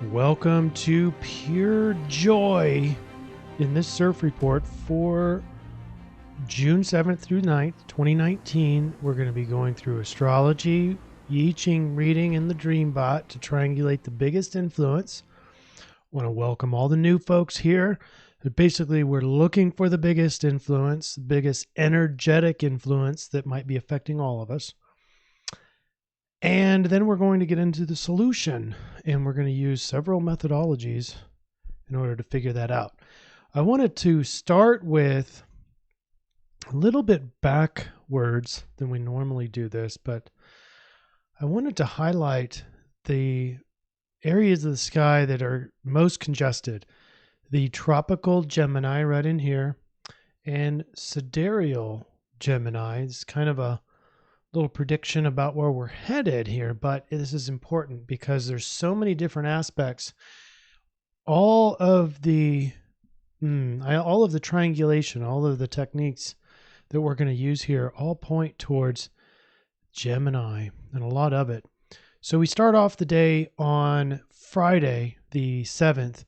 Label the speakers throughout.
Speaker 1: Welcome to Pure Joy in this CIRF report for June 7th through 9th, 2019. We're going to be going through astrology, I-Ching reading, and the DreamBot to triangulate the biggest influence. I want to welcome all the new folks here. Basically, we're looking for the biggest influence, the biggest energetic influence that might be affecting all of us. And then we're going to get into the solution, and we're going to use several methodologies in order to figure that out. I wanted to start with a little bit backwards than we normally do this, but I wanted to highlight the areas of the sky that are most congested. The Tropical Gemini right in here, and Sidereal Gemini. It's kind of a little prediction about where we're headed here, but this is important because there's so many different aspects. All of the triangulation, all of the techniques that we're going to use here all point towards Gemini, and a lot of it. So we start off the day on Friday, the 7th,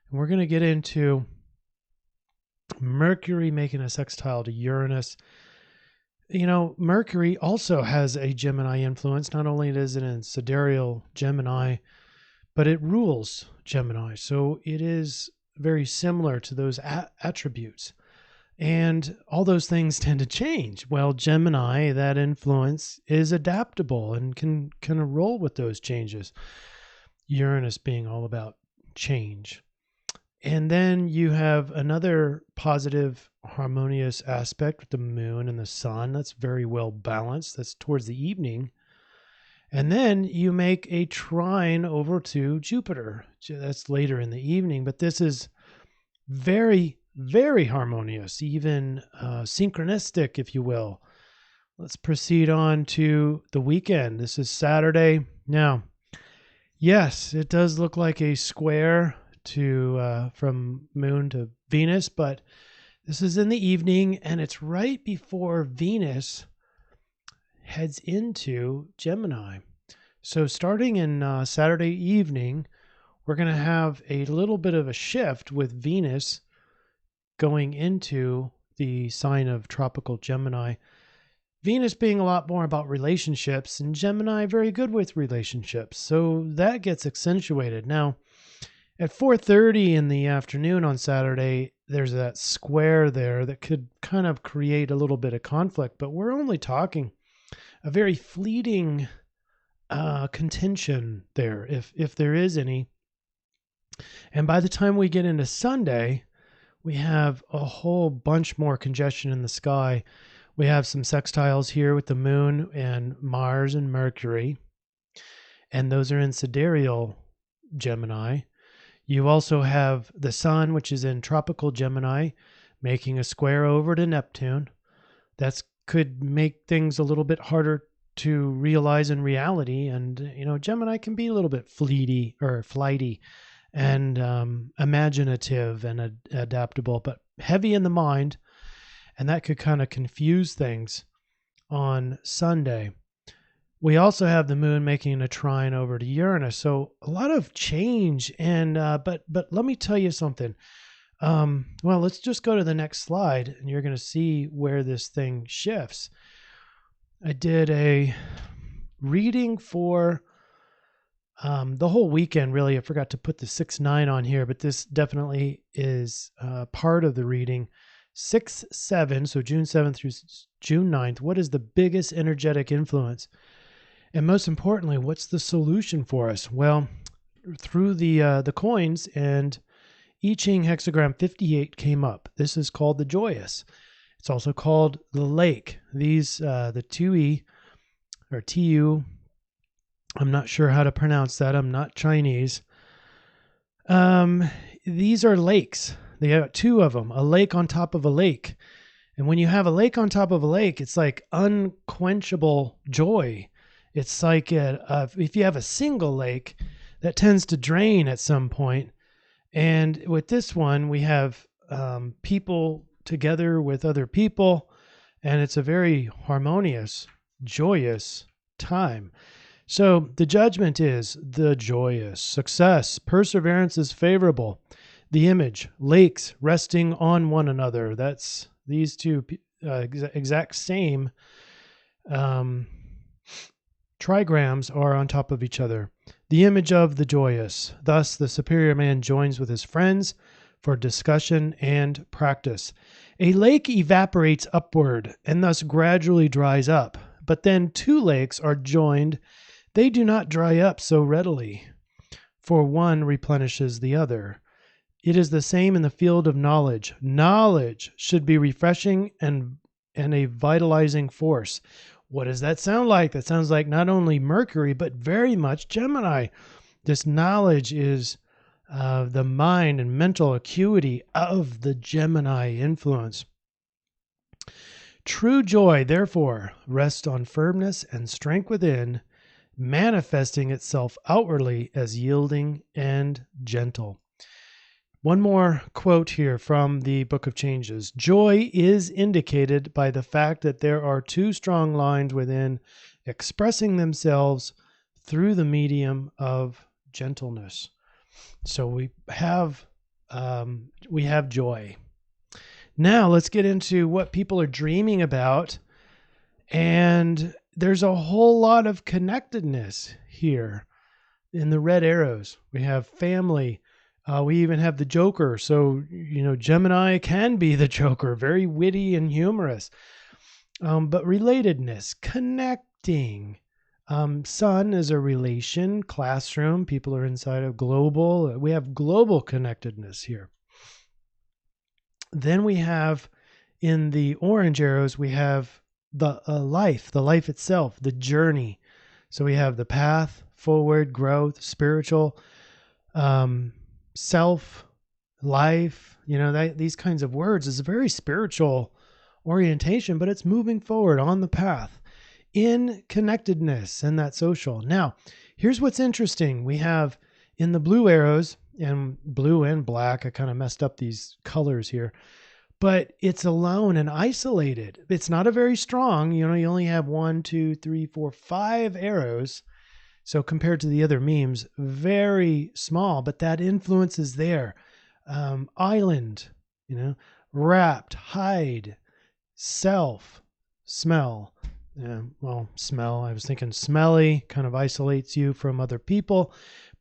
Speaker 1: and we're going to get into Mercury making a sextile to Uranus. You know, Mercury also has a Gemini influence. Not only is it in Sidereal Gemini, but it rules Gemini. So it is very similar to those attributes. And all those things tend to change. Well, Gemini, that influence is adaptable and can roll with those changes. Uranus being all about change. And then you have another positive, harmonious aspect with the moon and the sun. That's very well balanced. That's towards the evening. And then you make a trine over to Jupiter. That's later in the evening. But this is very, very harmonious, even synchronistic, if you will. Let's proceed on to the weekend. This is Saturday. Now, yes, it does look like a square to from Moon to Venus, but this is in the evening, and it's right before Venus heads into Gemini. So starting in Saturday evening, we're going to have a little bit of a shift with Venus going into the sign of Tropical Gemini. Venus being a lot more about relationships, and Gemini very good with relationships. So that gets accentuated. Now, at 4:30 in the afternoon on Saturday, there's that square there that could kind of create a little bit of conflict, but we're only talking a very fleeting contention there, if there is any. And by the time we get into Sunday, we have a whole bunch more congestion in the sky. We have some sextiles here with the moon and Mars and Mercury, and those are in Sidereal Gemini. You also have the sun, which is in Tropical Gemini, making a square over to Neptune. That could make things a little bit harder to realize in reality. And, you know, Gemini can be a little bit flighty and imaginative and adaptable, but heavy in the mind. And that could kind of confuse things on Sunday. We also have the moon making a trine over to Uranus. So a lot of change. And but let me tell you something. Well, let's just go to the next slide, and you're going to see where this thing shifts. I did a reading for the whole weekend, really. I forgot to put the 6-9 on here, but this definitely is part of the reading. 6-7, so June 7th through June 9th. What is the biggest energetic influence? And most importantly, what's the solution for us? Well, through the coins, and I-Ching hexagram 58 came up. This is called the joyous. It's also called the lake. These, the 2E or TU, I'm not sure how to pronounce that. I'm not Chinese. These are lakes. They have two of them, a lake on top of a lake. And when you have a lake on top of a lake, it's like unquenchable joy. It's like if you have a single lake, that tends to drain at some point. And with this one, we have people together with other people, and it's a very harmonious, joyous time. So the judgment is the joyous. Success, perseverance is favorable. The image, lakes resting on one another. That's these two exact same trigrams are on top of each other. The image of the joyous. Thus, the superior man joins with his friends for discussion and practice. A lake evaporates upward and thus gradually dries up. But then two lakes are joined. They do not dry up so readily, for one replenishes the other. It is the same in the field of knowledge. Knowledge should be refreshing and a vitalizing force. What does that sound like? That sounds like not only Mercury, but very much Gemini. This knowledge is the mind and mental acuity of the Gemini influence. True joy, therefore, rests on firmness and strength within, manifesting itself outwardly as yielding and gentle. One more quote here from the Book of Changes. Joy is indicated by the fact that there are two strong lines within expressing themselves through the medium of gentleness. So we have joy. Now let's get into what people are dreaming about. And there's a whole lot of connectedness here in the red arrows. We have family. We even have the Joker. So, Gemini can be the Joker, very witty and humorous. But relatedness, connecting. Sun is a relation, classroom. People are inside of global. We have global connectedness here. Then we have in the orange arrows, we have the life itself, the journey. So we have the path, forward, growth, spiritual, self, life, these kinds of words is a very spiritual orientation, but it's moving forward on the path in connectedness and that social. Now, here's what's interesting. We have in the blue arrows, and blue and black, I kind of messed up these colors here, but it's alone and isolated. It's not a very strong, you only have 1, 2, 3, 4, 5 arrows. So compared to the other memes, very small, but that influence is there. Island, wrapped, hide, self, smell. Smell, I was thinking smelly, kind of isolates you from other people.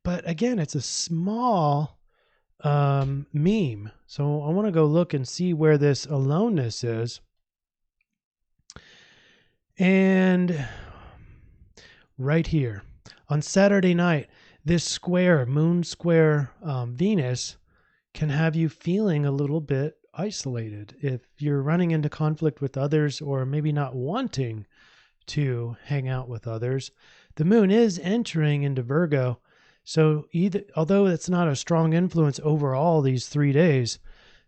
Speaker 1: But again, it's a small meme. So I want to go look and see where this aloneness is. And right here. On Saturday night, this square, moon square Venus can have you feeling a little bit isolated. If you're running into conflict with others or maybe not wanting to hang out with others, the moon is entering into Virgo. So although it's not a strong influence overall these 3 days,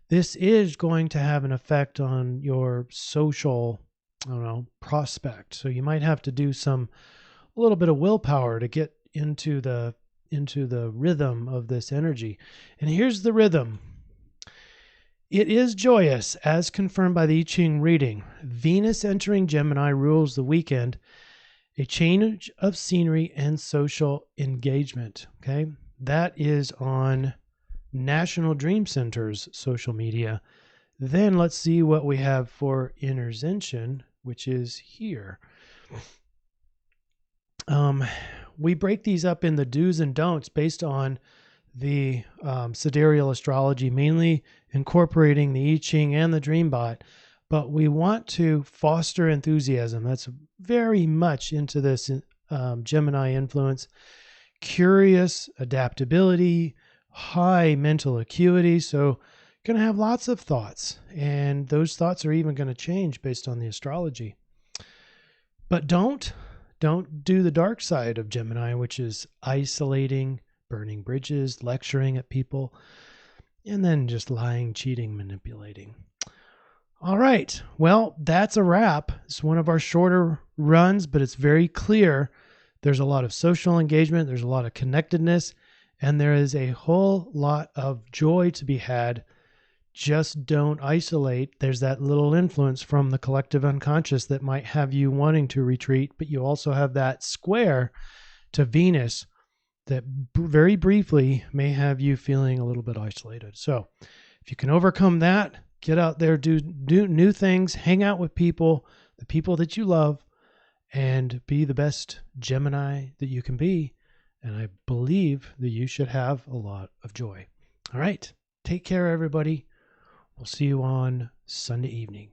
Speaker 1: this is going to have an effect on your social, prospect. So you might have to do a little bit of willpower to get into the rhythm of this energy. And here's the rhythm. It is joyous, as confirmed by the I-Ching reading. Venus entering Gemini rules the weekend, a change of scenery and social engagement. Okay, that is on NationalDreamCenter's social media. Then let's see what we have for intervention, which is here. We break these up in the do's and don'ts based on the Sidereal Astrology, mainly incorporating the I-Ching and the DreamBot. But we want to foster enthusiasm. That's very much into this Gemini influence. Curious, adaptability, high mental acuity. So going to have lots of thoughts. And those thoughts are even going to change based on the astrology. But don't do the dark side of Gemini, which is isolating, burning bridges, lecturing at people, and then just lying, cheating, manipulating. All right. Well, that's a wrap. It's one of our shorter runs, but it's very clear. There's a lot of social engagement. There's a lot of connectedness, and there is a whole lot of joy to be had. Just don't isolate. There's that little influence from the collective unconscious that might have you wanting to retreat, but you also have that square to Venus that very briefly may have you feeling a little bit isolated. So if you can overcome that, get out there, do new things, hang out with people, the people that you love, and be the best Gemini that you can be. And I believe that you should have a lot of joy. All right. Take care, everybody. We'll see you on Sunday evening.